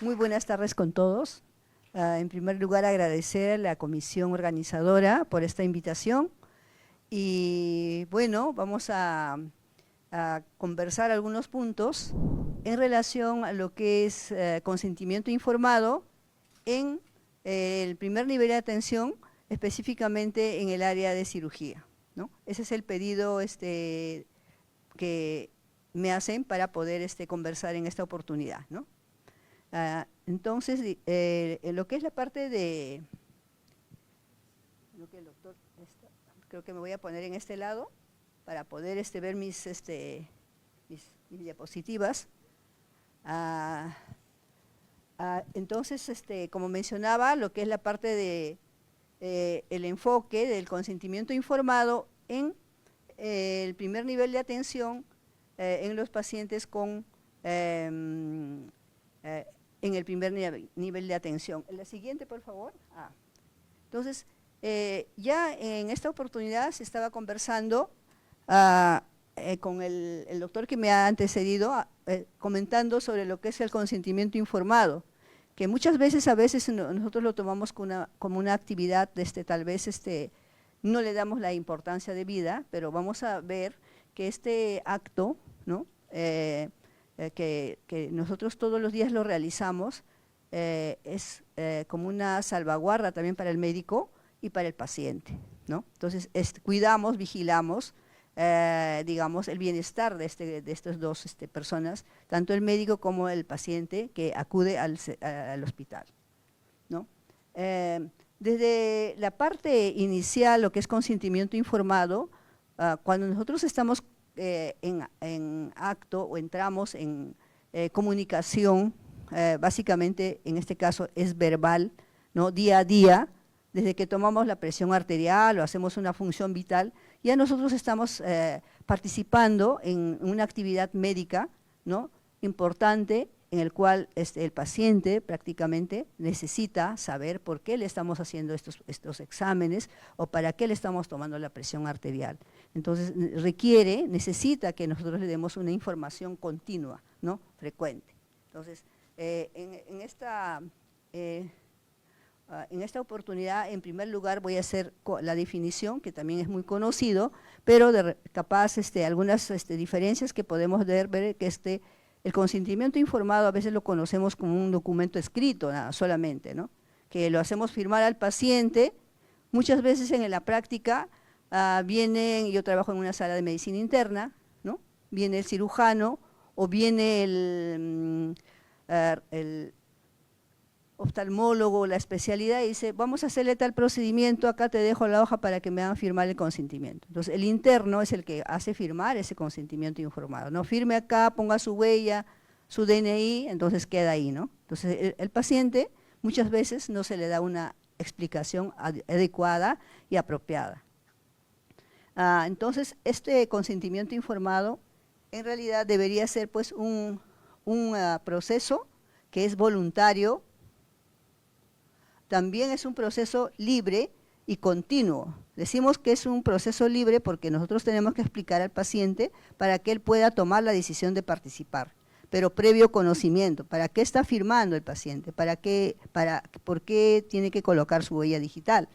Muy buenas tardes con todos. En primer lugar, agradecer a la comisión organizadora por esta invitación. Y bueno, vamos a conversar algunos puntos en relación a lo que es consentimiento informado en el primer nivel de atención, específicamente en el área de cirugía, ¿no? Ese es el pedido que me hacen para poder conversar en esta oportunidad, ¿no? Entonces, lo que es la parte de lo que el doctor creo que me voy a poner en este lado para poder ver mis diapositivas. Entonces, como mencionaba, lo que es la parte de el enfoque del consentimiento informado en el primer nivel de atención en los pacientes con en el primer nivel de atención. La siguiente, por favor. Entonces, ya en esta oportunidad se estaba conversando con el doctor que me ha antecedido, comentando sobre lo que es el consentimiento informado, que muchas veces, nosotros lo tomamos como una actividad, tal vez no le damos la importancia debida, pero vamos a ver que este acto, ¿no? Que nosotros todos los días lo realizamos, es como una salvaguarda también para el médico y para el paciente, ¿no? Entonces, vigilamos, digamos, el bienestar de estas dos personas, tanto el médico como el paciente que acude al hospital, ¿no? Desde la parte inicial, lo que es consentimiento informado, cuando nosotros estamos en acto o entramos en comunicación, básicamente en este caso es verbal, ¿no? Día a día, desde que tomamos la presión arterial o hacemos una función vital, ya nosotros estamos participando en una actividad médica, ¿no? Importante, en el cual el paciente prácticamente necesita saber por qué le estamos haciendo estos exámenes o para qué le estamos tomando la presión arterial. Entonces necesita que nosotros le demos una información continua, ¿no? Frecuente. Entonces, en esta oportunidad, en primer lugar, voy a hacer la definición, que también es muy conocido, pero capaz algunas diferencias que podemos ver que el consentimiento informado a veces lo conocemos como un documento escrito, nada solamente, ¿no? Que lo hacemos firmar al paciente. Muchas veces en la práctica yo trabajo en una sala de medicina interna, ¿no? Viene el cirujano o viene el oftalmólogo, la especialidad, y dice, vamos a hacerle tal procedimiento, acá te dejo la hoja para que me hagan firmar el consentimiento. Entonces, el interno es el que hace firmar ese consentimiento informado, ¿no? Firme acá, ponga su huella, su DNI, entonces queda ahí, ¿no? Entonces, el paciente muchas veces no se le da una explicación adecuada y apropiada. Entonces, este consentimiento informado en realidad debería ser pues un proceso que es voluntario. También es un proceso libre y continuo. Decimos que es un proceso libre porque nosotros tenemos que explicar al paciente para que él pueda tomar la decisión de participar, pero previo conocimiento. ¿Para qué está firmando el paciente? ¿Por qué tiene que colocar su huella digital?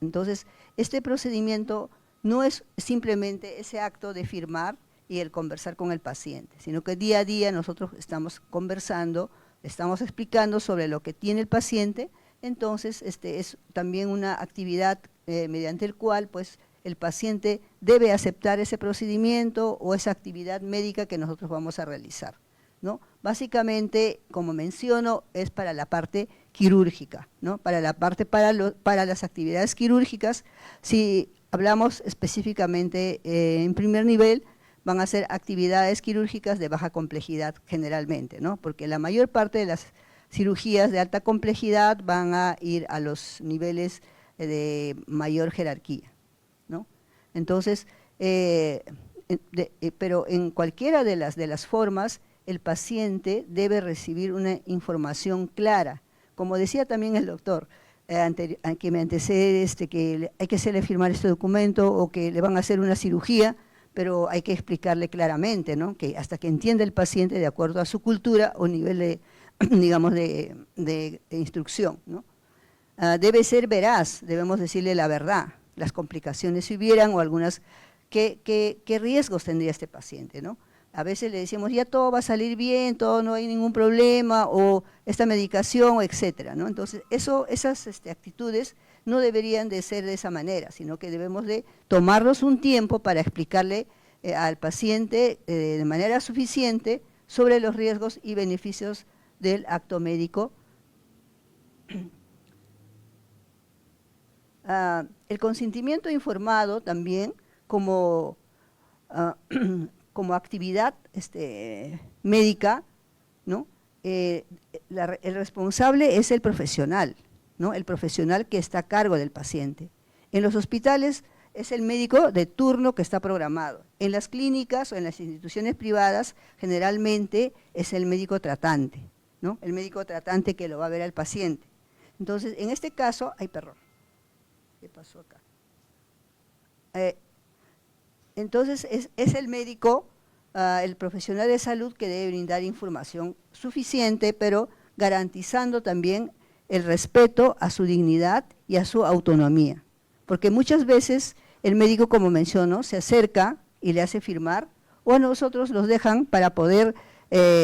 Entonces, este procedimiento no es simplemente ese acto de firmar y el conversar con el paciente, sino que día a día nosotros estamos conversando, estamos explicando sobre lo que tiene el paciente. Entonces, es también una actividad mediante el cual pues, el paciente debe aceptar ese procedimiento o esa actividad médica que nosotros vamos a realizar, ¿no? Básicamente, como menciono, es para la parte quirúrgica, ¿no? Para las actividades quirúrgicas. Si hablamos específicamente en primer nivel, van a ser actividades quirúrgicas de baja complejidad generalmente, ¿no? Porque la mayor parte de las cirugías de alta complejidad van a ir a los niveles de mayor jerarquía, ¿no? Entonces, pero en cualquiera de las formas, el paciente debe recibir una información clara. Como decía también el doctor, que me antecede, que hay que hacerle firmar este documento o que le van a hacer una cirugía, pero hay que explicarle claramente, ¿no? Que hasta que entienda el paciente, de acuerdo a su cultura o nivel digamos, de instrucción, ¿no? Debe ser veraz, debemos decirle la verdad, las complicaciones si hubieran o algunas, qué riesgos tendría este paciente, ¿no? A veces le decimos, ya todo va a salir bien, todo no hay ningún problema, o esta medicación, etcétera, ¿no? Entonces, esas actitudes no deberían de ser de esa manera, sino que debemos de tomarnos un tiempo para explicarle al paciente de manera suficiente sobre los riesgos y beneficios del acto médico. El consentimiento informado también como actividad médica, ¿no? El responsable es el profesional, ¿no? El profesional que está a cargo del paciente. En los hospitales es el médico de turno que está programado. En las clínicas o en las instituciones privadas generalmente es el médico tratante, ¿no? El médico tratante que lo va a ver al paciente. Entonces, en este caso, ay, perdón, ¿qué pasó acá? Entonces, es el médico, el profesional de salud que debe brindar información suficiente, pero garantizando también el respeto a su dignidad y a su autonomía. Porque muchas veces el médico, como menciono, se acerca y le hace firmar, o a nosotros los dejan para poder,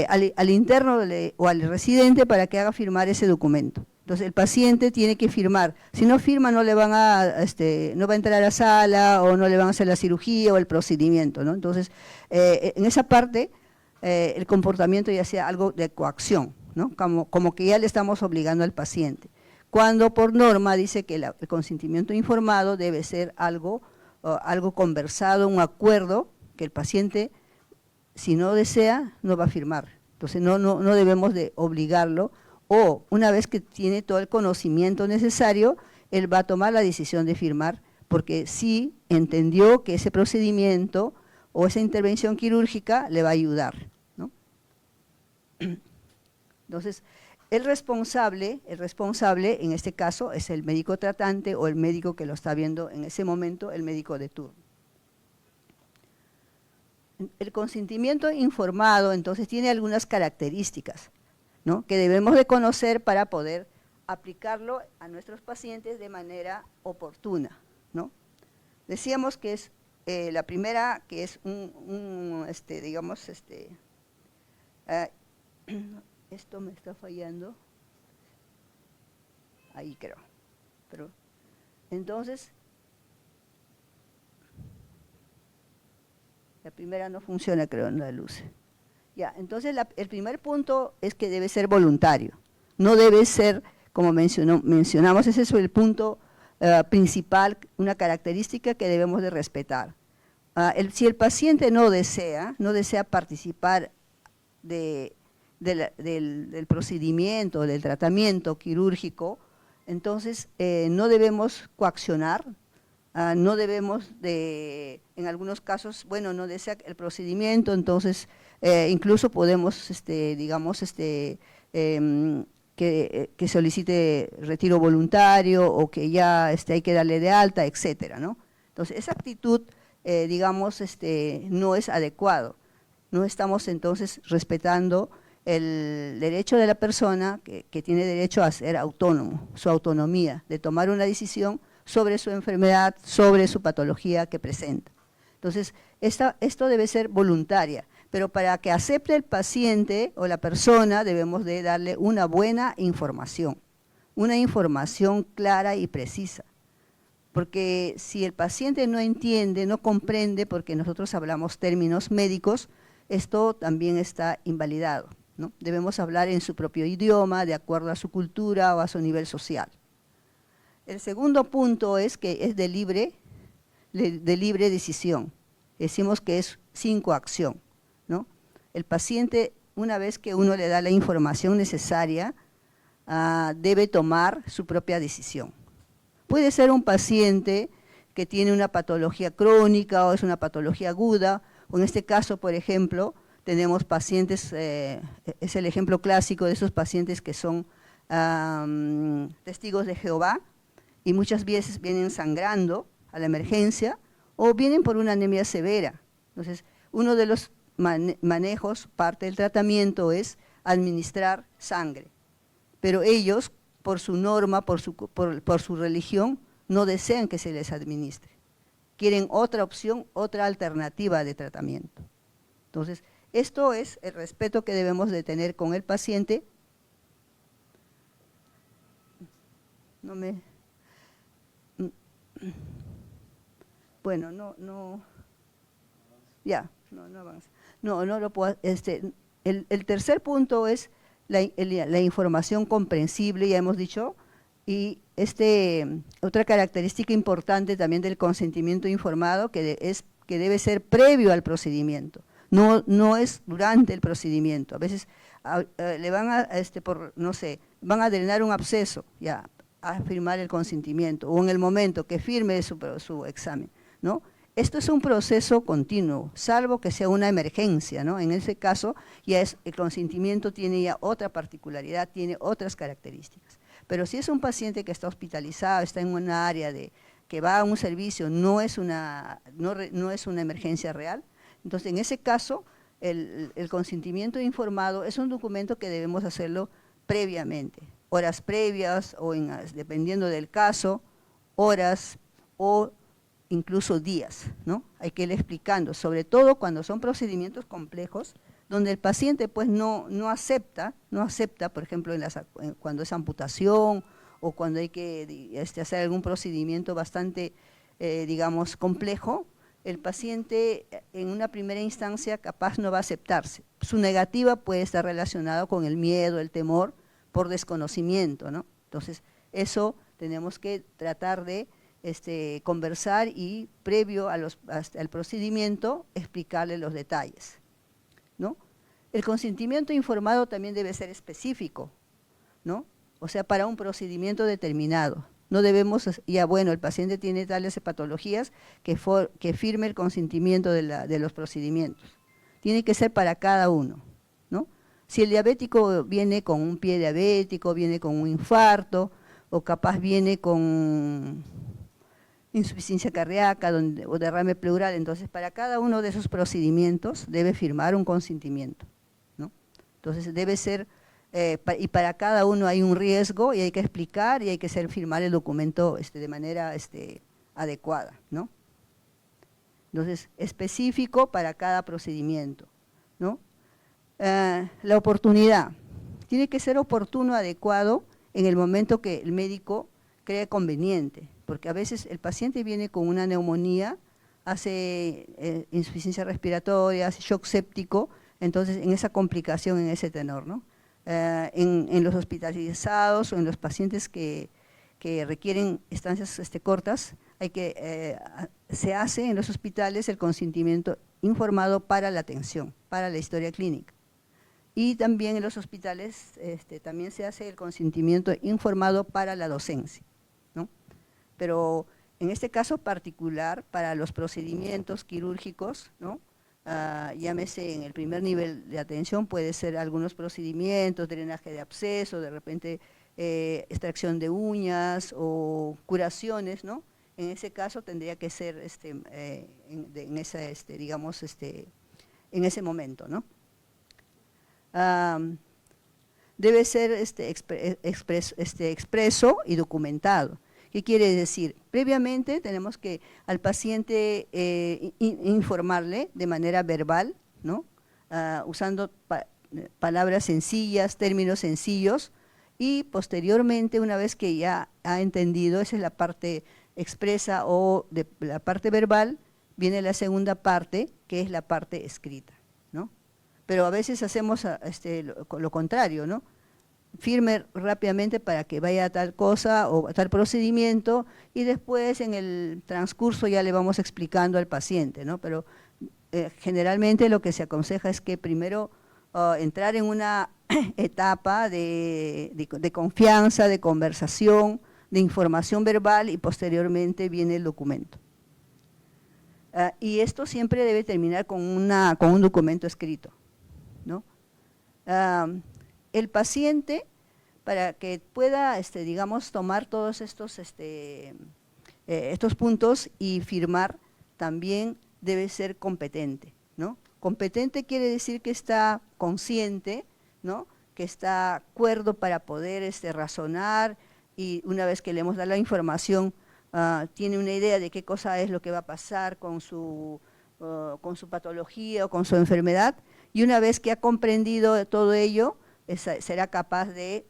al interno o al residente para que haga firmar ese documento. Entonces el paciente tiene que firmar, si no firma no le van no va a entrar a la sala o no le van a hacer la cirugía o el procedimiento, ¿no? Entonces en esa parte el comportamiento ya sea algo de coacción, ¿no? Como que ya le estamos obligando al paciente, cuando por norma dice que el consentimiento informado debe ser algo conversado, un acuerdo que el paciente, si no desea, no va a firmar. Entonces no debemos de obligarlo, o una vez que tiene todo el conocimiento necesario, él va a tomar la decisión de firmar, porque sí entendió que ese procedimiento o esa intervención quirúrgica le va a ayudar, ¿no? Entonces, el responsable en este caso es el médico tratante o el médico que lo está viendo en ese momento, el médico de turno. El consentimiento informado, entonces, tiene algunas características, ¿no?, que debemos de conocer para poder aplicarlo a nuestros pacientes de manera oportuna, ¿no? Decíamos que es la primera, que es esto me está fallando, ahí creo, pero entonces la primera no funciona, creo, en la luz. Ya, entonces el primer punto es que debe ser voluntario, no debe ser, como mencionamos, ese es el punto principal, una característica que debemos de respetar. Si el paciente no desea participar del procedimiento, del tratamiento quirúrgico, entonces no debemos coaccionar, no debemos en algunos casos, bueno, no desea el procedimiento, entonces incluso podemos, que solicite retiro voluntario o que ya hay que darle de alta, etcétera, ¿no? Entonces, esa actitud, no es adecuado. No estamos entonces respetando el derecho de la persona que tiene derecho a ser autónomo, su autonomía, de tomar una decisión sobre su enfermedad, sobre su patología que presenta. Entonces, esto debe ser voluntaria, pero para que acepte el paciente o la persona debemos de darle una buena información, una información clara y precisa. Porque si el paciente no entiende, no comprende, porque nosotros hablamos términos médicos, esto también está invalidado, ¿no? Debemos hablar en su propio idioma, de acuerdo a su cultura o a su nivel social. El segundo punto es que es de libre decisión. Decimos que es sin coacción, ¿no? El paciente, una vez que uno le da la información necesaria, debe tomar su propia decisión. Puede ser un paciente que tiene una patología crónica o es una patología aguda, o en este caso, por ejemplo, tenemos pacientes, es el ejemplo clásico de esos pacientes que son testigos de Jehová y muchas veces vienen sangrando a la emergencia o vienen por una anemia severa. Entonces, uno de los manejos, parte del tratamiento es administrar sangre. Pero ellos, por su norma, por su religión, no desean que se les administre. Quieren otra opción, otra alternativa de tratamiento. Entonces, esto es el respeto que debemos de tener con el paciente. Bueno, no avanza. No lo puedo, el tercer punto es la información comprensible, ya hemos dicho, y otra característica importante también del consentimiento informado, que debe ser previo al procedimiento, no es durante el procedimiento. A veces le van a, van a drenar un absceso, ya, a firmar el consentimiento, o en el momento que firme su examen, ¿no? Esto es un proceso continuo, salvo que sea una emergencia, ¿no? En ese caso, el consentimiento tiene ya otra particularidad, tiene otras características. Pero si es un paciente que está hospitalizado, está en una área que va a un servicio, no es una emergencia real, entonces en ese caso, el consentimiento informado es un documento que debemos hacerlo previamente, horas previas o dependiendo del caso, horas o incluso días, ¿no? Hay que ir explicando, sobre todo cuando son procedimientos complejos, donde el paciente pues no acepta, por ejemplo, cuando es amputación o cuando hay que hacer algún procedimiento bastante, digamos, complejo, el paciente en una primera instancia capaz no va a aceptarse. Su negativa puede estar relacionada con el miedo, el temor, por desconocimiento, ¿no? Entonces, eso tenemos que tratar de conversar y previo al procedimiento explicarle los detalles, ¿no? El consentimiento informado también debe ser específico, ¿no? O sea, para un procedimiento determinado. No debemos, el paciente tiene tales patologías que firme el consentimiento de los procedimientos. Tiene que ser para cada uno, ¿no? Si el diabético viene con un pie diabético, viene con un infarto, o capaz viene con insuficiencia cardíaca o derrame pleural, entonces para cada uno de esos procedimientos debe firmar un consentimiento, ¿no? Entonces debe ser, y para cada uno hay un riesgo y hay que explicar y hay que firmar el documento de manera adecuada, ¿no? Entonces, específico para cada procedimiento, ¿no? La oportunidad, tiene que ser oportuno, adecuado en el momento que el médico cree conveniente, porque a veces el paciente viene con una neumonía, hace insuficiencia respiratoria, hace shock séptico, entonces en esa complicación, en ese tenor, ¿no? En los hospitalizados o en los pacientes que requieren estancias cortas, se hace en los hospitales el consentimiento informado para la atención, para la historia clínica. Y también en los hospitales también se hace el consentimiento informado para la docencia, ¿no? Pero en este caso particular, para los procedimientos quirúrgicos, ¿no? Llámese en el primer nivel de atención, puede ser algunos procedimientos, drenaje de absceso, de repente extracción de uñas o curaciones, ¿no? En ese caso tendría que ser en ese momento, ¿no? Debe ser expreso y documentado. ¿Qué quiere decir? Previamente tenemos que al paciente informarle de manera verbal, ¿no? Usando palabras sencillas, términos sencillos, y posteriormente, una vez que ya ha entendido, esa es la parte expresa o de la parte verbal, viene la segunda parte, que es la parte escrita, ¿no? Pero a veces hacemos lo contrario, ¿no? Firme rápidamente para que vaya a tal cosa o a tal procedimiento y después en el transcurso ya le vamos explicando al paciente, ¿no? Pero generalmente lo que se aconseja es que primero entrar en una etapa de confianza, de conversación, de información verbal y posteriormente viene el documento. Y esto siempre debe terminar con un documento escrito, ¿no? El paciente, para que pueda, digamos, tomar todos estos puntos y firmar, también debe ser competente, ¿no? Competente quiere decir que está consciente, ¿no? que está cuerdo para poder razonar, y una vez que le hemos dado la información, tiene una idea de qué cosa es lo que va a pasar con su patología o con su enfermedad, y una vez que ha comprendido todo ello, será capaz de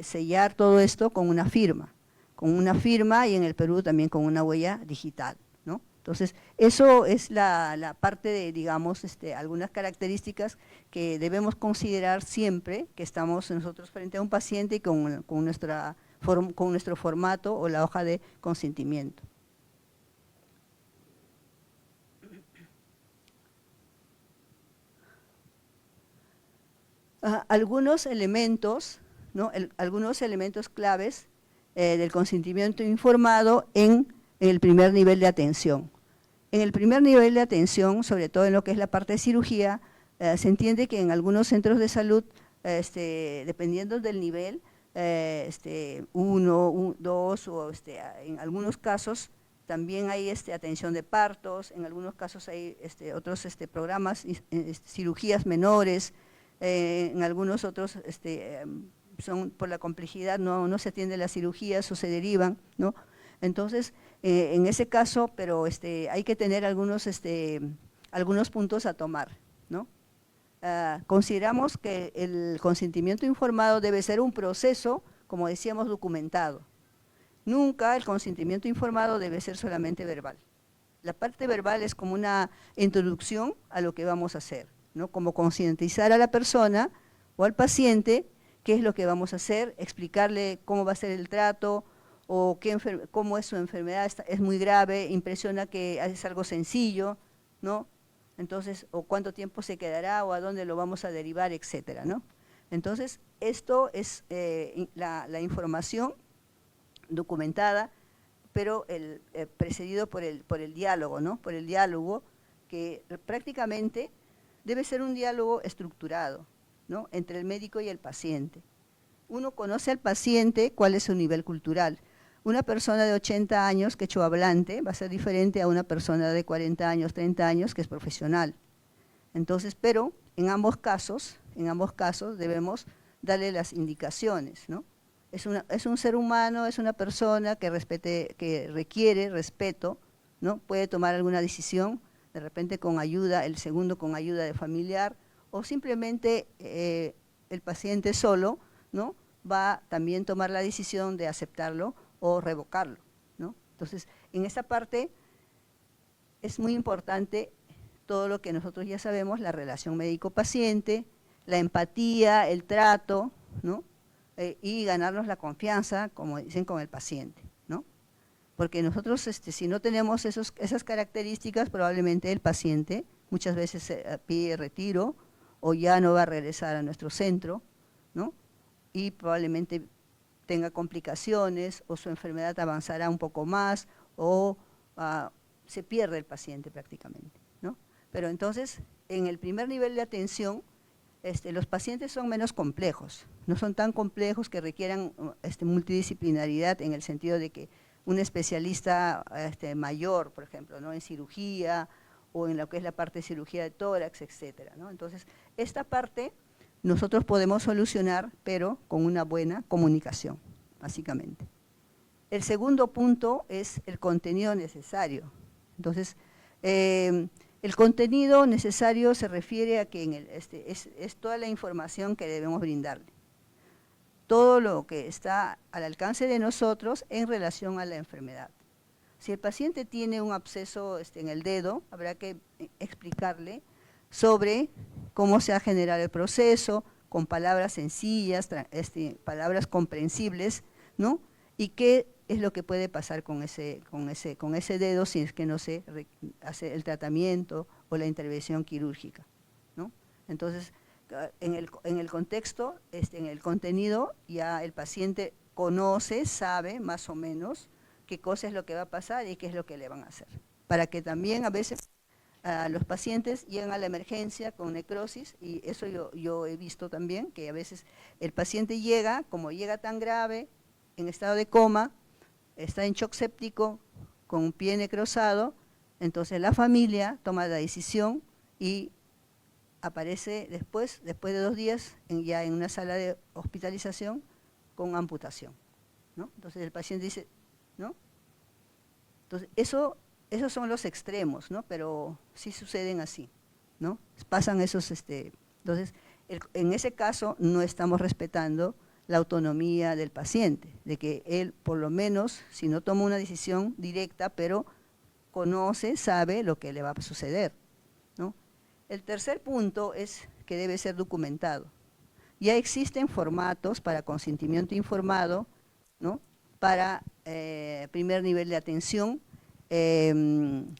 sellar todo esto con una firma, y en el Perú también con una huella digital, ¿no? Entonces, eso es la parte de, digamos, algunas características que debemos considerar siempre que estamos nosotros frente a un paciente y con nuestro formato o la hoja de consentimiento. Algunos elementos, ¿no? Algunos elementos claves del consentimiento informado en el primer nivel de atención. En el primer nivel de atención, sobre todo en lo que es la parte de cirugía, se entiende que en algunos centros de salud, dependiendo del nivel, 1, 2, o en algunos casos también hay atención de partos, en algunos casos hay otros programas, cirugías menores, en algunos otros son por la complejidad, no se atiende las cirugías o se derivan, ¿no? Entonces, en ese caso, pero hay que tener algunos puntos a tomar, ¿no? Consideramos que el consentimiento informado debe ser un proceso, como decíamos, documentado. Nunca el consentimiento informado debe ser solamente verbal. La parte verbal es como una introducción a lo que vamos a hacer, ¿no? Como concientizar a la persona o al paciente qué es lo que vamos a hacer, explicarle cómo va a ser el trato, o cómo es su enfermedad, es muy grave, impresiona que es algo sencillo, ¿no? Entonces, o cuánto tiempo se quedará, o a dónde lo vamos a derivar, etcétera, ¿no? Entonces, esto es la información documentada, pero precedido por el diálogo, ¿no? Por el diálogo, que prácticamente debe ser un diálogo estructurado, ¿no? Entre el médico y el paciente. Uno conoce al paciente cuál es su nivel cultural. Una persona de 80 años quechohablante va a ser diferente a una persona de 40 años, 30 años que es profesional. Entonces, pero en ambos casos debemos darle las indicaciones, ¿no? Es un ser humano, es una persona que requiere respeto, ¿no? Puede tomar alguna decisión, de repente con ayuda, el segundo con ayuda de familiar, o simplemente el paciente solo, ¿no? Va a también tomar la decisión de aceptarlo o revocarlo, ¿no? Entonces, en esta parte es muy importante todo lo que nosotros ya sabemos, la relación médico-paciente, la empatía, el trato, ¿no? Y ganarnos la confianza, como dicen, con el paciente, ¿no? Porque nosotros, si no tenemos esas características, probablemente el paciente muchas veces pide retiro, o ya no va a regresar a nuestro centro, ¿no? Y probablemente tenga complicaciones, o su enfermedad avanzará un poco más, o se pierde el paciente prácticamente, ¿no? Pero entonces, en el primer nivel de atención, los pacientes son menos complejos, no son tan complejos que requieran multidisciplinaridad, en el sentido de que un especialista mayor, por ejemplo, ¿no? En cirugía, o en lo que es la parte de cirugía de tórax, etcétera, ¿no? Entonces, esta parte nosotros podemos solucionar, pero con una buena comunicación, básicamente. El segundo punto es el contenido necesario. Entonces, el contenido necesario se refiere a que es toda la información que debemos brindarle. Todo lo que está al alcance de nosotros en relación a la enfermedad. Si el paciente tiene un absceso en el dedo, habrá que explicarle sobre cómo se ha generado el proceso, con palabras sencillas, palabras comprensibles, ¿no? Y qué es lo que puede pasar con ese dedo si es que no se hace el tratamiento o la intervención quirúrgica, ¿no? Entonces, en el contexto, en el contenido, ya el paciente conoce, sabe más o menos qué cosa es lo que va a pasar y qué es lo que le van a hacer. Para que también a veces los pacientes llegan a la emergencia con necrosis, y eso yo he visto también, que a veces el paciente llega, como llega tan grave, en estado de coma, está en shock séptico, con un pie necrosado, entonces la familia toma la decisión y aparece después de 2 días, ya en una sala de hospitalización con amputación, ¿no? Entonces el paciente dice, ¿no? Entonces esos son los extremos, ¿no? Pero sí suceden así, ¿no? Pasan esos, entonces en ese caso no estamos respetando la autonomía del paciente, de que él por lo menos, si no toma una decisión directa, pero conoce, sabe lo que le va a suceder, ¿no? El tercer punto es que debe ser documentado. Ya existen formatos para consentimiento informado, ¿no? Para primer nivel de atención. En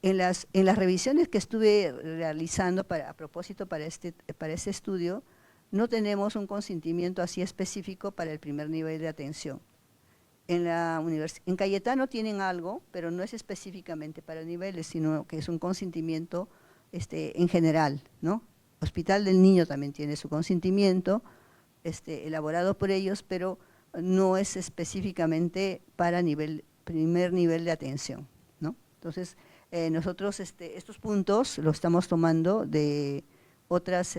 las revisiones que estuve realizando a propósito para este estudio, no tenemos un consentimiento así específico para el primer nivel de atención. En Cayetano tienen algo, pero no es específicamente para niveles, sino que es un consentimiento en general, ¿no? Hospital del Niño también tiene su consentimiento, elaborado por ellos, pero no es específicamente para primer nivel de atención, ¿no? Entonces, nosotros estos puntos los estamos tomando de otras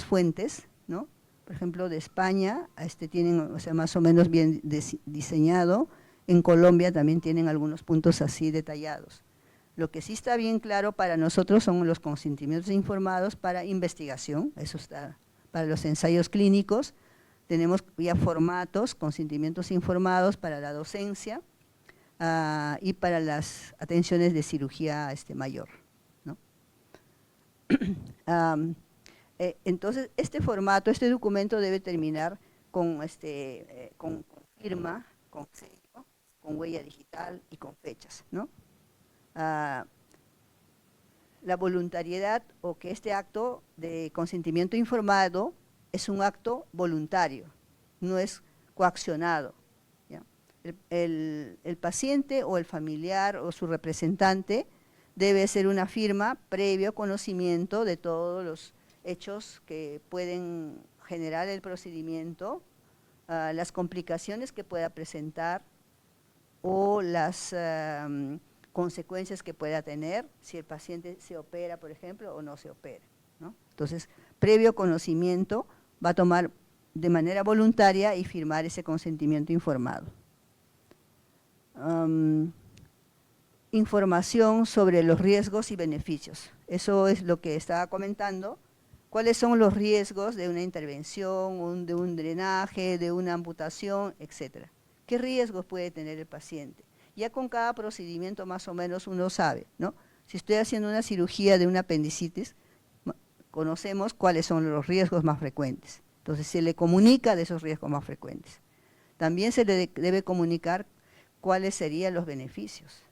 fuentes, ¿no? Por ejemplo, de España, tienen, o sea, más o menos bien diseñado. En Colombia también tienen algunos puntos así detallados. Lo que sí está bien claro para nosotros son los consentimientos informados para investigación, eso está para los ensayos clínicos. Tenemos ya formatos, consentimientos informados para la docencia y para las atenciones de cirugía mayor, ¿no? Entonces, este formato, este documento debe terminar con firma, con sello, con huella digital y con fechas, ¿no? La voluntariedad o que este acto de consentimiento informado es un acto voluntario, no es coaccionado, ¿ya? El paciente o el familiar o su representante debe hacer una firma previo conocimiento de todos los hechos que pueden generar el procedimiento, las complicaciones que pueda presentar o las consecuencias que pueda tener si el paciente se opera, por ejemplo, o no se opera, ¿no? Entonces, previo conocimiento, va a tomar de manera voluntaria y firmar ese consentimiento informado. Información sobre los riesgos y beneficios. Eso es lo que estaba comentando. ¿Cuáles son los riesgos de una intervención, de un drenaje, de una amputación, etcétera? ¿Qué riesgos puede tener el paciente? Ya con cada procedimiento más o menos uno sabe, ¿no? Si estoy haciendo una cirugía de una apendicitis, conocemos cuáles son los riesgos más frecuentes. Entonces se le comunica de esos riesgos más frecuentes. También se le debe comunicar cuáles serían los beneficios,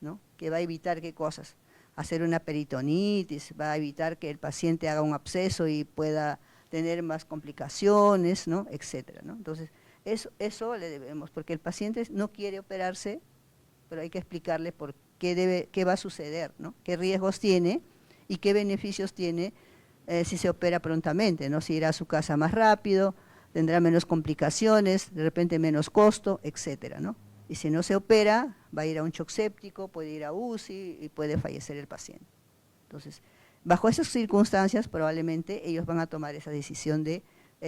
¿no? Que va a evitar qué cosas. Hacer una peritonitis, va a evitar que el paciente haga un absceso y pueda tener más complicaciones, ¿no? Etcétera, ¿no? Entonces, eso le debemos, porque el paciente no quiere operarse, pero hay que explicarle por qué va a suceder, ¿no? Qué riesgos tiene y qué beneficios tiene si se opera prontamente, ¿no? Si irá a su casa más rápido, tendrá menos complicaciones, de repente menos costo, etcétera, ¿no? Y si no se opera, va a ir a un shock séptico, puede ir a UCI y puede fallecer el paciente. Entonces, bajo esas circunstancias, probablemente ellos van a tomar esa decisión de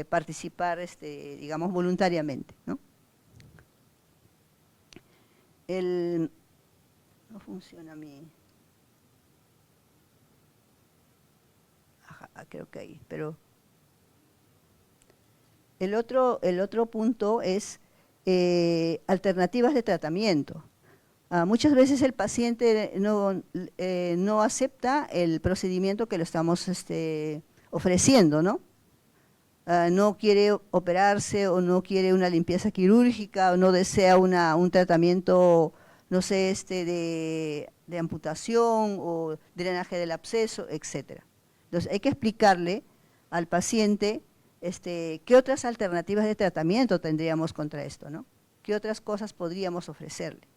participar, digamos, voluntariamente, ¿no? No funciona mi... Ajá, creo que ahí, pero... El otro punto es alternativas de tratamiento. Muchas veces el paciente no acepta el procedimiento que le estamos ofreciendo, ¿no? No quiere operarse o no quiere una limpieza quirúrgica o no desea un tratamiento, no sé, de amputación o drenaje del absceso, etcétera. Entonces hay que explicarle al paciente qué otras alternativas de tratamiento tendríamos contra esto, ¿no? ¿Qué otras cosas podríamos ofrecerle?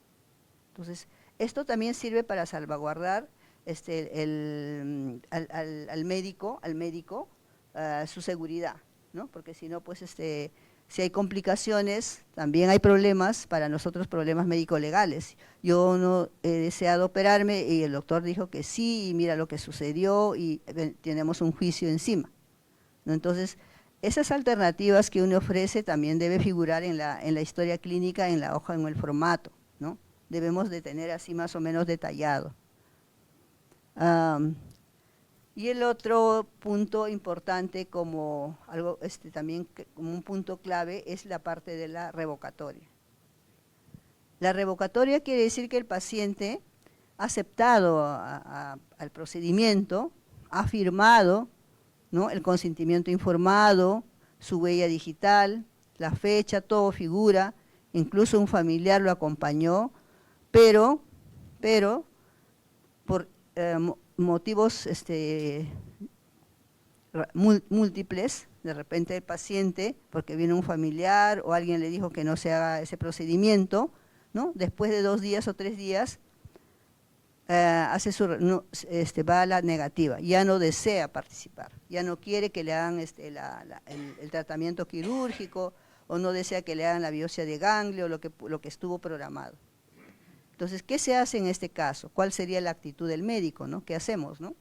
Entonces, esto también sirve para salvaguardar al médico su seguridad, ¿no? Porque si no, pues Si hay complicaciones, también hay problemas, para nosotros problemas médico-legales. Yo no he deseado operarme y el doctor dijo que sí, y mira lo que sucedió y tenemos un juicio encima, ¿no? Entonces, esas alternativas que uno ofrece también debe figurar en la historia clínica, en la hoja, en el formato, ¿no? Debemos de tener así más o menos detallado. Y el otro punto importante como algo también como un punto clave es la parte de la revocatoria. La revocatoria quiere decir que el paciente ha aceptado al procedimiento, ha firmado, ¿no?, el consentimiento informado, su huella digital, la fecha, todo figura, incluso un familiar lo acompañó, pero por motivos múltiples, de repente el paciente, porque viene un familiar o alguien le dijo que no se haga ese procedimiento, ¿no? Después de 2 días o 3 días, va a la negativa, ya no desea participar, ya no quiere que le hagan el tratamiento quirúrgico, o no desea que le hagan la biopsia de ganglio, lo que estuvo programado. Entonces, ¿qué se hace en este caso? ¿Cuál sería la actitud del médico, ¿no? ¿Qué hacemos, no?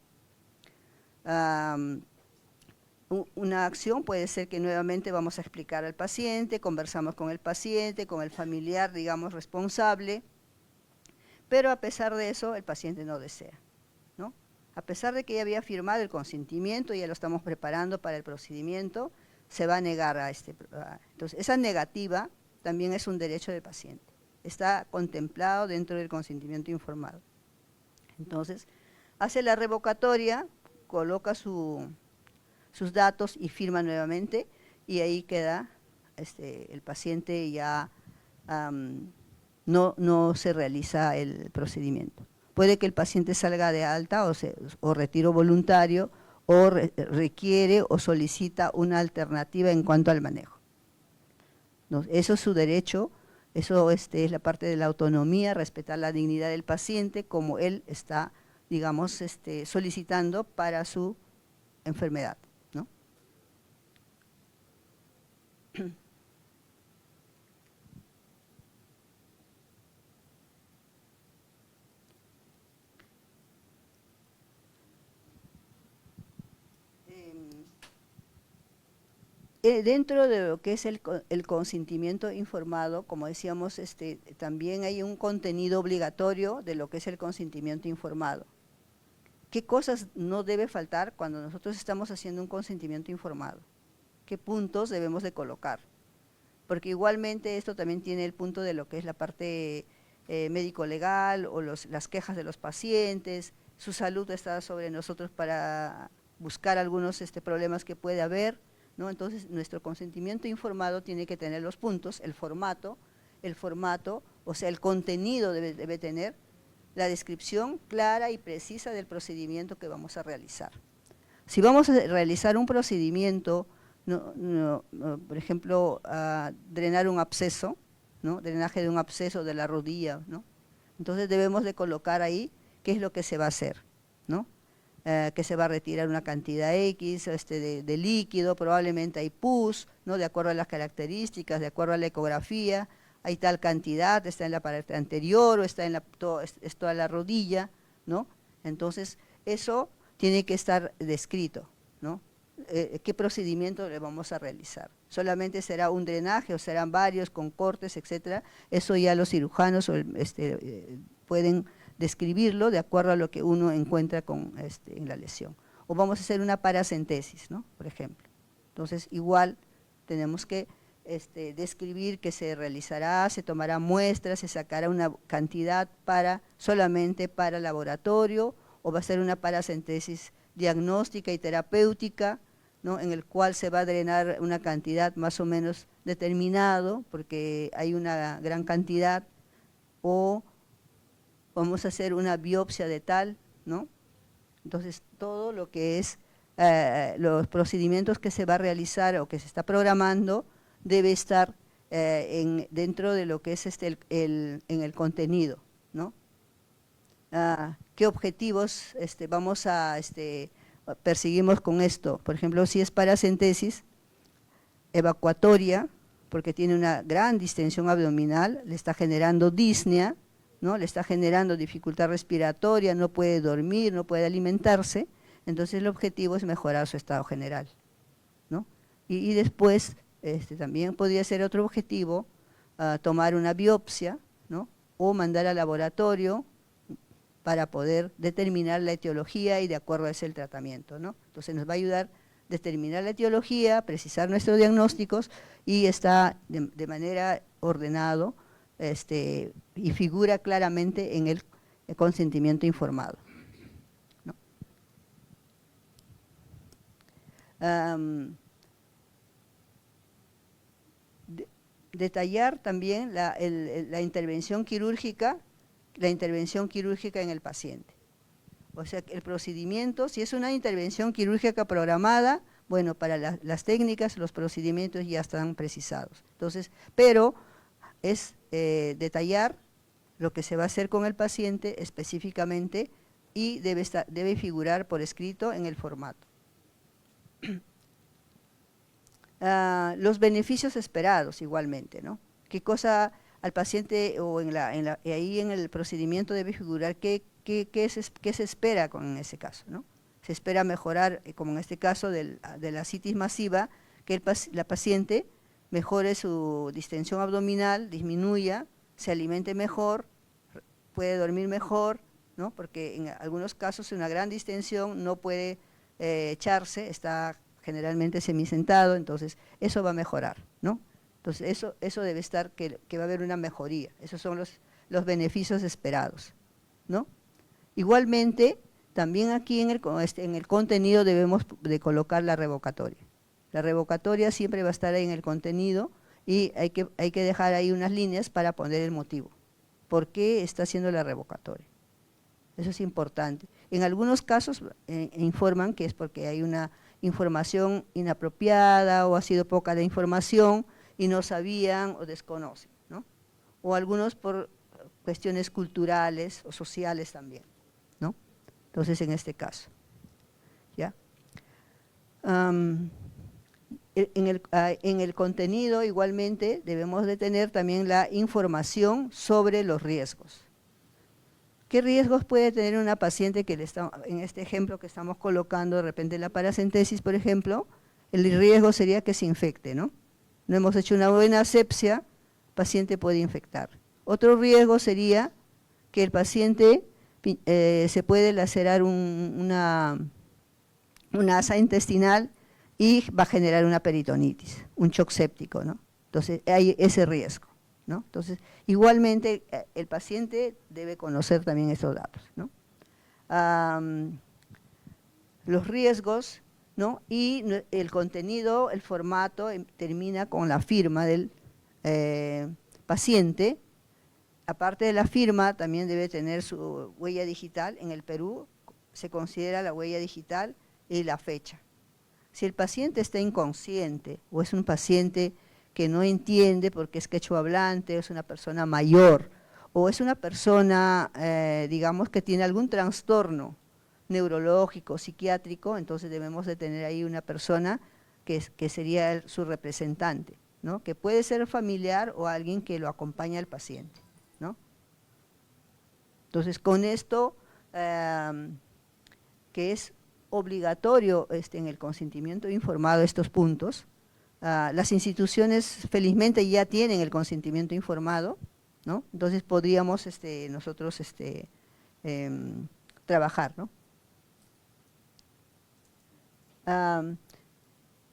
Una acción puede ser que nuevamente vamos a explicar al paciente, conversamos con el paciente, con el familiar, digamos, responsable, pero a pesar de eso, el paciente no desea, ¿no? A pesar de que ya había firmado el consentimiento, ya lo estamos preparando para el procedimiento, se va a negar a entonces, esa negativa también es un derecho del paciente. Está contemplado dentro del consentimiento informado. Entonces, hace la revocatoria, coloca sus datos y firma nuevamente, y ahí queda, el paciente ya no se realiza el procedimiento. Puede que el paciente salga de alta o retiro voluntario, o requiere o solicita una alternativa en cuanto al manejo. ¿No? Eso es su derecho. Eso es la parte de la autonomía, respetar la dignidad del paciente como él está, digamos, solicitando para su enfermedad, ¿no? Dentro de lo que es el consentimiento informado, como decíamos, también hay un contenido obligatorio de lo que es el consentimiento informado. ¿Qué cosas no debe faltar cuando nosotros estamos haciendo un consentimiento informado? ¿Qué puntos debemos de colocar? Porque igualmente esto también tiene el punto de lo que es la parte médico-legal o las quejas de los pacientes, su salud está sobre nosotros para buscar algunos problemas que puede haber, ¿no? Entonces, nuestro consentimiento informado tiene que tener los puntos, el formato, o sea, el contenido debe tener la descripción clara y precisa del procedimiento que vamos a realizar. Si vamos a realizar un procedimiento, por ejemplo, drenar un absceso, ¿no? Drenaje de un absceso de la rodilla, ¿no? Entonces debemos de colocar ahí qué es lo que se va a hacer, ¿no? Que se va a retirar una cantidad X de líquido, probablemente hay pus, ¿no? De acuerdo a las características, de acuerdo a la ecografía, hay tal cantidad, está en la parte anterior o está en toda la rodilla, ¿no? Entonces, eso tiene que estar descrito, ¿no? ¿Qué procedimiento le vamos a realizar? ¿Solamente será un drenaje o serán varios con cortes, etcétera? Eso ya los cirujanos pueden describirlo de acuerdo a lo que uno encuentra en la lesión. O vamos a hacer una paracentesis, ¿no? Por ejemplo. Entonces, igual tenemos que describir que se realizará, se tomará muestras, se sacará una cantidad solamente para laboratorio, o va a ser una paracentesis diagnóstica y terapéutica, ¿no? En el cual se va a drenar una cantidad más o menos determinado, porque hay una gran cantidad, o vamos a hacer una biopsia de tal, ¿no? Entonces, todo lo que es los procedimientos que se va a realizar o que se está programando debe estar dentro de lo que es en el contenido, ¿no? ¿Qué objetivos perseguimos con esto? Por ejemplo, si es paracentesis, evacuatoria, porque tiene una gran distensión abdominal, le está generando disnea, ¿no? Le está generando dificultad respiratoria, no puede dormir, no puede alimentarse, entonces el objetivo es mejorar su estado general, ¿no? Y después también podría ser otro objetivo, tomar una biopsia, ¿no? O mandar al laboratorio para poder determinar la etiología y de acuerdo a ese el tratamiento, ¿no? Entonces nos va a ayudar a determinar la etiología, precisar nuestros diagnósticos y está de manera ordenado y figura claramente en el consentimiento informado, ¿no? Detallar también la intervención quirúrgica en el paciente. O sea, el procedimiento, si es una intervención quirúrgica programada, bueno, para las técnicas, los procedimientos ya están precisados. Entonces, pero es detallar lo que se va a hacer con el paciente específicamente y debe figurar por escrito en el formato. Los beneficios esperados igualmente, ¿no? ¿Qué cosa al paciente o ahí en el procedimiento debe figurar qué se espera en ese caso, ¿no? Se espera mejorar, como en este caso de la ascitis masiva, que la paciente mejore su distensión abdominal, disminuya, se alimente mejor, puede dormir mejor, ¿no? Porque en algunos casos una gran distensión no puede echarse, está generalmente semisentado, entonces eso va a mejorar, ¿no? Entonces eso debe estar, que va a haber una mejoría, esos son los beneficios esperados, ¿no? Igualmente, también aquí en el contenido debemos de colocar la revocatoria. La revocatoria siempre va a estar ahí en el contenido y hay que dejar ahí unas líneas para poner el motivo. ¿Por qué está haciendo la revocatoria? Eso es importante. En algunos casos informan que es porque hay una información inapropiada o ha sido poca la información y no sabían o desconocen, ¿no? O algunos por cuestiones culturales o sociales también, ¿no? Entonces, en este caso, ¿ya? En el contenido, igualmente, debemos de tener también la información sobre los riesgos. ¿Qué riesgos puede tener una paciente en este ejemplo que estamos colocando, de repente la paracentesis, por ejemplo? El riesgo sería que se infecte, ¿no? No hemos hecho una buena asepsia, el paciente puede infectar. Otro riesgo sería que el paciente se puede lacerar una asa intestinal y va a generar una peritonitis, un shock séptico, ¿no? Entonces hay ese riesgo, ¿no? Entonces, igualmente el paciente debe conocer también esos datos, ¿no? Los riesgos, ¿no? Y el contenido, el formato termina con la firma del paciente. Aparte de la firma, también debe tener su huella digital. En el Perú se considera la huella digital y la fecha. Si el paciente está inconsciente o es un paciente que no entiende porque es quechua hablante, es una persona mayor, o es una persona, digamos, que tiene algún trastorno neurológico, psiquiátrico, entonces debemos de tener ahí una persona que sería su representante, ¿no? Que puede ser familiar o alguien que lo acompaña al paciente, ¿no? Entonces, con esto, que es obligatorio en el consentimiento informado estos puntos, las instituciones felizmente ya tienen el consentimiento informado, ¿no? Entonces podríamos nosotros trabajar, ¿no?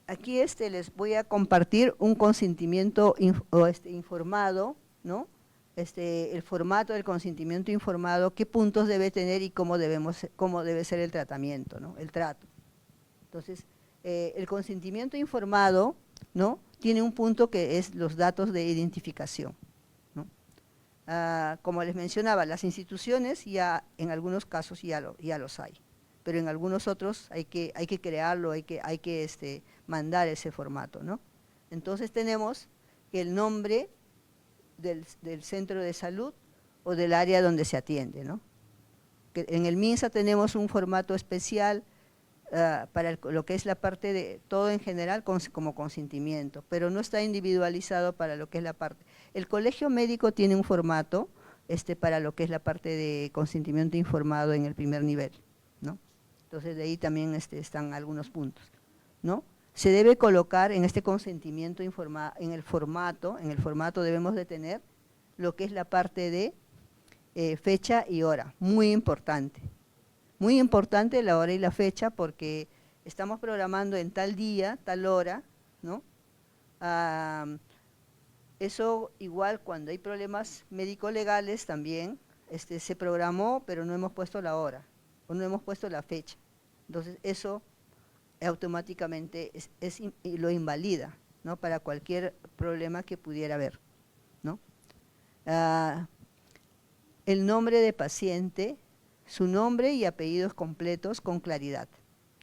Aquí les voy a compartir un consentimiento informado, ¿no? El formato del consentimiento informado, qué puntos debe tener y cómo debe ser el tratamiento, ¿no? El trato. Entonces, el consentimiento informado, ¿no? Tiene un punto que es los datos de identificación, ¿no? Como les mencionaba, las instituciones ya en algunos casos ya los hay, pero en algunos otros hay que crearlo, hay que mandar ese formato, ¿no? Entonces tenemos que el nombre del centro de salud o del área donde se atiende, ¿no? Que en el MINSA tenemos un formato especial para lo que es la parte de todo en general como consentimiento, pero no está individualizado para lo que es la parte. El colegio médico tiene un formato para lo que es la parte de consentimiento informado en el primer nivel, ¿no? Entonces de ahí también están algunos puntos, ¿no? Se debe colocar en este consentimiento informado, en el formato debemos de tener lo que es la parte de fecha y hora, muy importante. Muy importante la hora y la fecha porque estamos programando en tal día, tal hora, ¿no? Eso igual cuando hay problemas médico-legales también, se programó pero no hemos puesto la hora o no hemos puesto la fecha. Entonces eso automáticamente lo invalida, ¿no? Para cualquier problema que pudiera haber, ¿no? El nombre de paciente, su nombre y apellidos completos con claridad,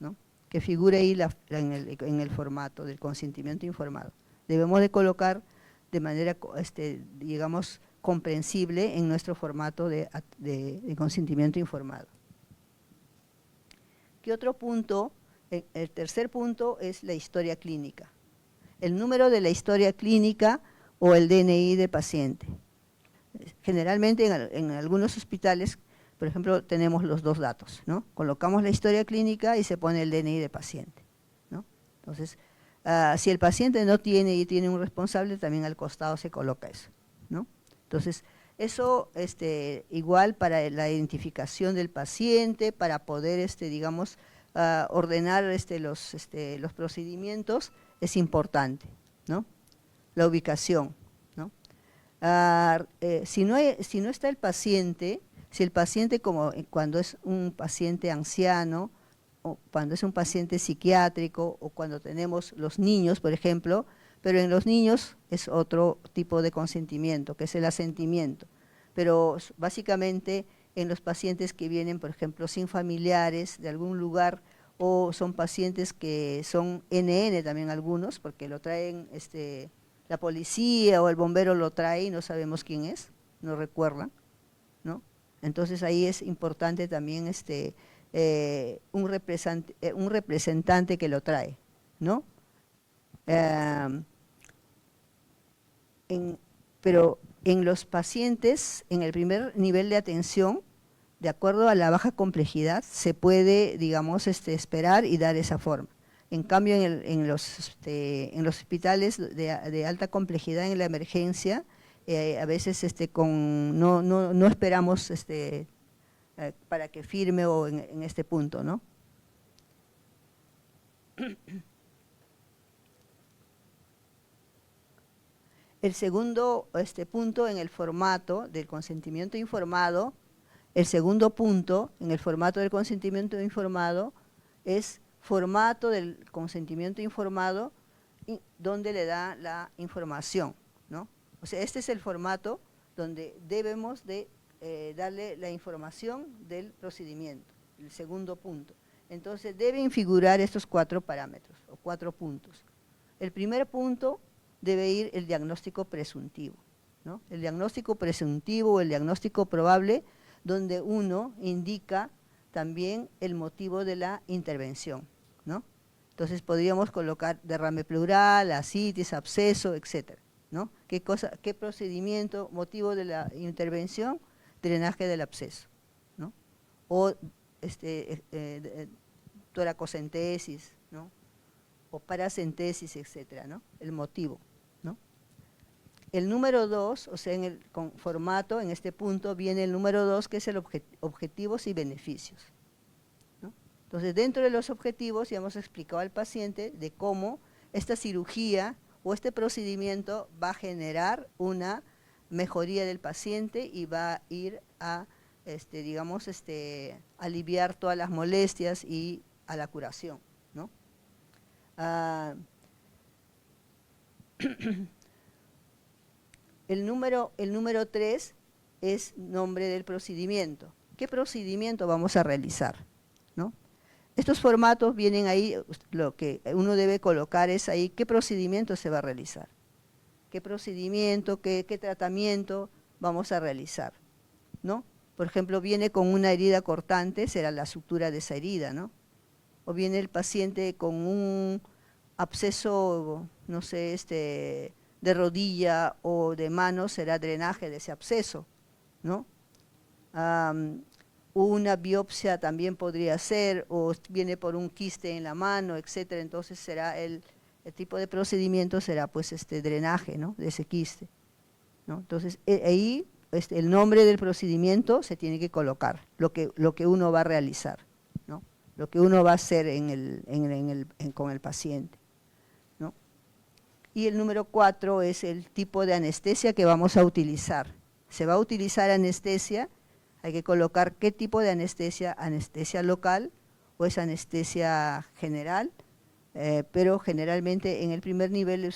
¿no? Que figure ahí en el formato del consentimiento informado. Debemos de colocar de manera, digamos, comprensible en nuestro formato de consentimiento informado. ¿Qué otro punto? El tercer punto es la historia clínica. El número de la historia clínica o el DNI del paciente. Generalmente en algunos hospitales, por ejemplo, tenemos los dos datos, ¿no? Colocamos la historia clínica y se pone el DNI del paciente, ¿no? Entonces, si el paciente no tiene y tiene un responsable, también al costado se coloca eso, ¿no? Entonces, eso igual para la identificación del paciente, para poder, digamos, ordenar los procedimientos, es importante, ¿no? La ubicación, ¿no? Si no está el paciente, si el paciente cuando es un paciente anciano, o cuando es un paciente psiquiátrico, o cuando tenemos los niños, por ejemplo, pero en los niños es otro tipo de consentimiento, que es el asentimiento. Pero básicamente en los pacientes que vienen, por ejemplo, sin familiares de algún lugar, o son pacientes que son NN también algunos, porque lo traen la policía o el bombero lo trae y no sabemos quién es, no recuerdan, ¿no? Entonces ahí es importante también un representante que lo trae, ¿no? Pero en los pacientes, en el primer nivel de atención, de acuerdo a la baja complejidad, se puede, digamos, esperar y dar esa forma. En cambio, en los hospitales de alta complejidad en la emergencia, a veces no esperamos para que firme o en este punto, ¿no? El segundo punto en el formato del consentimiento informado, el segundo punto en el formato del consentimiento informado es formato del consentimiento informado donde le da la información, ¿no? O sea, este es el formato donde debemos de darle la información del procedimiento, el segundo punto. Entonces deben figurar estos 4 parámetros o 4 puntos. El primer punto debe ir el diagnóstico presuntivo, ¿no? El diagnóstico presuntivo o el diagnóstico probable, donde uno indica también el motivo de la intervención, ¿no? Entonces podríamos colocar derrame pleural, ascitis, absceso, etcétera, ¿no? ¿Qué procedimiento, motivo de la intervención? Drenaje del absceso, ¿no? O toracocentesis, ¿no? O paracentesis, etcétera, ¿no? El motivo, ¿no? El número 2, o sea, en el formato, en este punto, viene el número 2, que es el objetivos y beneficios, ¿no? Entonces, dentro de los objetivos, ya hemos explicado al paciente de cómo esta cirugía o este procedimiento va a generar una mejoría del paciente y va a ir a, digamos, aliviar todas las molestias y a la curación, ¿no? El número 3 es nombre del procedimiento. ¿Qué procedimiento vamos a realizar? ¿No? Estos formatos vienen ahí, lo que uno debe colocar es ahí qué procedimiento se va a realizar, qué procedimiento, qué tratamiento vamos a realizar, ¿no? Por ejemplo, viene con una herida cortante, será la sutura de esa herida, ¿no? o viene el paciente con un absceso, no sé, de rodilla o de mano, será drenaje de ese absceso, ¿no? Una biopsia también podría ser, o viene por un quiste en la mano, etcétera. Entonces será el tipo de procedimiento será pues drenaje, ¿no?, de ese quiste, ¿no? Entonces ahí el nombre del procedimiento se tiene que colocar, lo que uno va a realizar, ¿no?, lo que uno va a hacer con el paciente, ¿no? Y el número 4 es el tipo de anestesia que vamos a utilizar. Se va a utilizar anestesia, hay que colocar qué tipo de anestesia, anestesia local o es anestesia general, pero generalmente en el primer nivel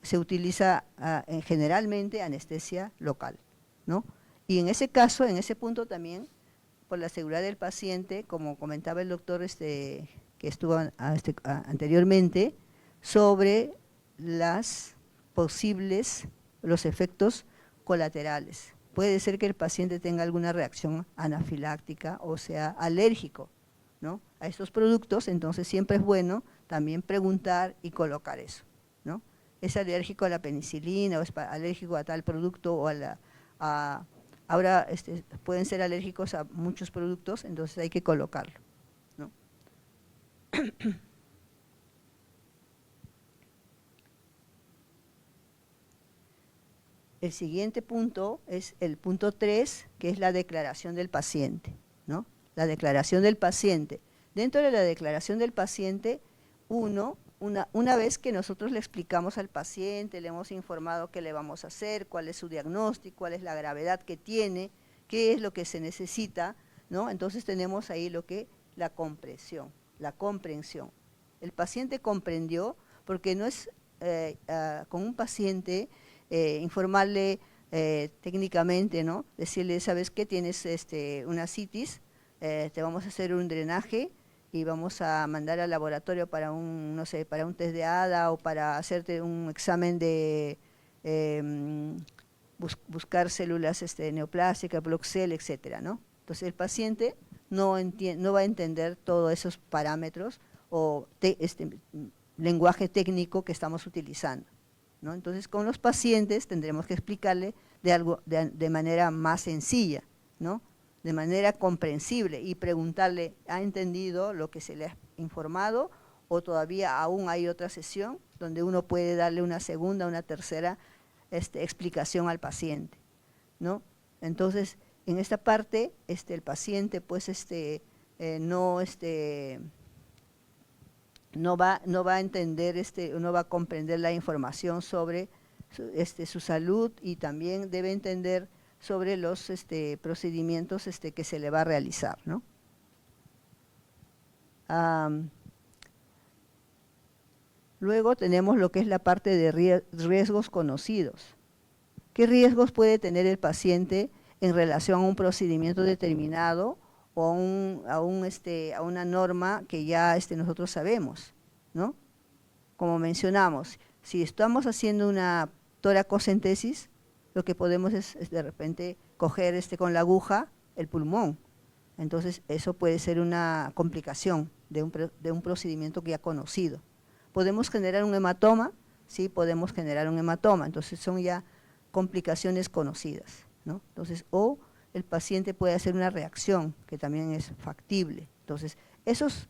se utiliza generalmente anestesia local, ¿no? Y en ese caso, en ese punto también, por la seguridad del paciente, como comentaba el doctor que estuvo anteriormente, sobre los efectos colaterales. Puede ser que el paciente tenga alguna reacción anafiláctica o sea alérgico, ¿no?, a estos productos. Entonces siempre es bueno también preguntar y colocar eso, ¿no? ¿Es alérgico a la penicilina o es alérgico a tal producto o ahora pueden ser alérgicos a muchos productos, entonces hay que colocarlo, ¿no? El siguiente punto es el punto 3, que es la declaración del paciente, ¿no? La declaración del paciente. Dentro de la declaración del paciente, una vez que nosotros le explicamos al paciente, le hemos informado qué le vamos a hacer, cuál es su diagnóstico, cuál es la gravedad que tiene, qué es lo que se necesita, ¿no? Entonces tenemos ahí la comprensión, la comprensión. El paciente comprendió, porque no es con un paciente informarle técnicamente, ¿no?, decirle, ¿sabes qué? Tienes una citis, te vamos a hacer un drenaje y vamos a mandar al laboratorio para no sé, para un test de ADA o para hacerte un examen de buscar células neoplásicas, Block-cell, etcétera, ¿no? Entonces el paciente no va a entender todos esos parámetros o lenguaje técnico que estamos utilizando, ¿no? Entonces con los pacientes tendremos que explicarle de manera más sencilla, ¿no?, de manera comprensible, y preguntarle, ¿ha entendido lo que se le ha informado? O todavía aún hay otra sesión donde uno puede darle una segunda, una tercera explicación al paciente, ¿no? Entonces, en esta parte, el paciente pues no va a entender, no va a comprender la información sobre su salud, y también debe entender sobre los procedimientos que se le va a realizar, ¿no? Luego tenemos lo que es la parte de riesgos conocidos. ¿Qué riesgos puede tener el paciente en relación a un procedimiento determinado o a una norma que ya nosotros sabemos, ¿no? Como mencionamos, si estamos haciendo una toracocentesis, lo que podemos es de repente coger con la aguja el pulmón. Entonces eso puede ser una complicación de un procedimiento que ya conocido. ¿Podemos generar un hematoma? Sí, podemos generar un hematoma. Entonces son ya complicaciones conocidas, ¿no? Entonces, o el paciente puede hacer una reacción que también es factible. Entonces, esos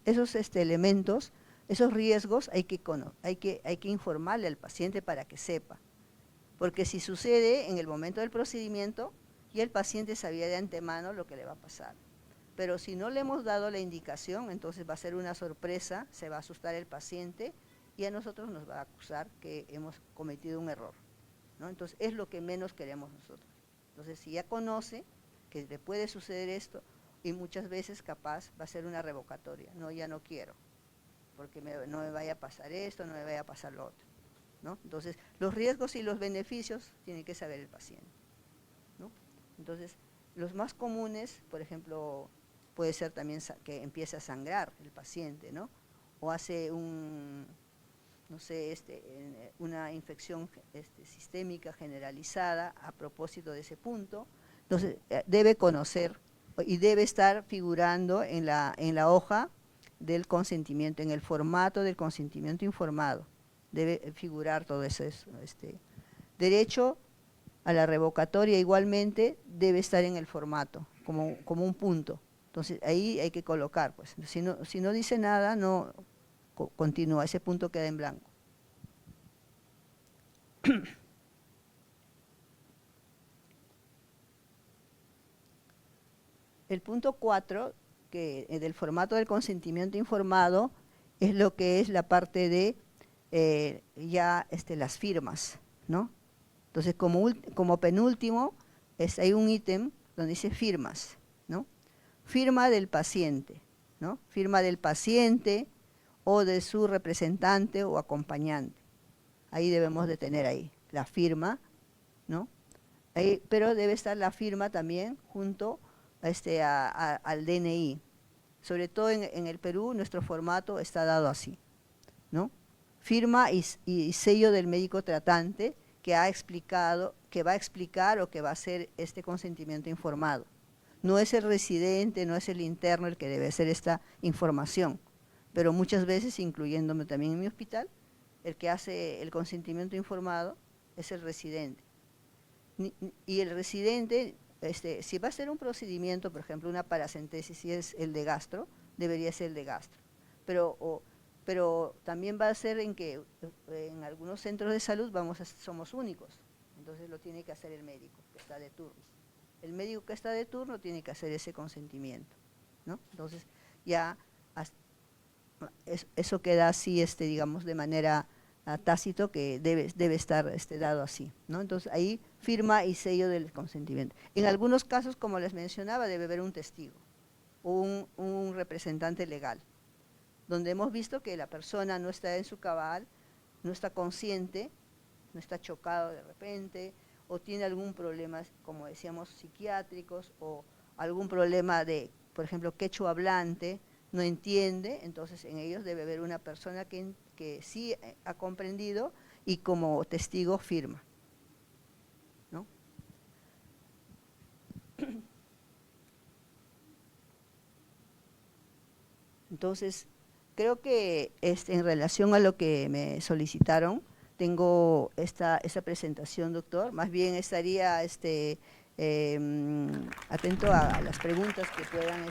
elementos, esos riesgos hay que informarle al paciente para que sepa. Porque si sucede en el momento del procedimiento, ya el paciente sabía de antemano lo que le va a pasar. Pero si no le hemos dado la indicación, entonces va a ser una sorpresa, se va a asustar el paciente y a nosotros nos va a acusar que hemos cometido un error, ¿no? Entonces es lo que menos queremos nosotros. Entonces si ya conoce que le puede suceder esto, y muchas veces capaz va a ser una revocatoria, no, ya no quiero, porque no me vaya a pasar esto, no me vaya a pasar lo otro, ¿no? Entonces los riesgos y los beneficios tiene que saber el paciente, ¿no? Entonces los más comunes, por ejemplo, puede ser también que empiece a sangrar el paciente, ¿no? O hace no sé, una infección sistémica generalizada a propósito de ese punto. Entonces debe conocer y debe estar figurando en la hoja del consentimiento, en el formato del consentimiento informado. Debe figurar todo eso. Derecho a la revocatoria igualmente debe estar en el formato, como un punto. Entonces ahí hay que colocar, pues. Si no dice nada, no continúa, ese punto queda en blanco. El punto 4, que del formato del consentimiento informado, es lo que es la parte de las firmas, ¿no? Entonces, como penúltimo, hay un ítem donde dice firmas, ¿no? Firma del paciente, ¿no? Firma del paciente o de su representante o acompañante. Ahí debemos de tener ahí la firma, ¿no? Pero debe estar la firma también junto al DNI. Sobre todo en el Perú, nuestro formato está dado así, ¿no? Firma y sello del médico tratante que ha explicado, que va a explicar o que va a hacer este consentimiento informado. No es el residente, no es el interno el que debe hacer esta información, pero muchas veces, incluyéndome también en mi hospital, el que hace el consentimiento informado es el residente. Y el residente, si va a hacer un procedimiento, por ejemplo, una paracentesis, si es el de gastro, debería ser el de gastro. Pero también va a ser en que en algunos centros de salud somos únicos, entonces lo tiene que hacer el médico que está de turno. El médico que está de turno tiene que hacer ese consentimiento, ¿no? Entonces ya eso queda así, digamos, de manera tácito, que debe estar dado así, ¿no? Entonces ahí firma y sello del consentimiento. En algunos casos, como les mencionaba, debe haber un testigo, un representante legal, donde hemos visto que la persona no está en su cabal, no está consciente, no está chocado de repente, o tiene algún problema, como decíamos, psiquiátricos, o algún problema de, por ejemplo, quechua hablante, no entiende. Entonces en ellos debe haber una persona que sí ha comprendido y como testigo firma, ¿no? Entonces, creo que en relación a lo que me solicitaron, tengo esta presentación, doctor. Más bien estaría atento a las preguntas que puedan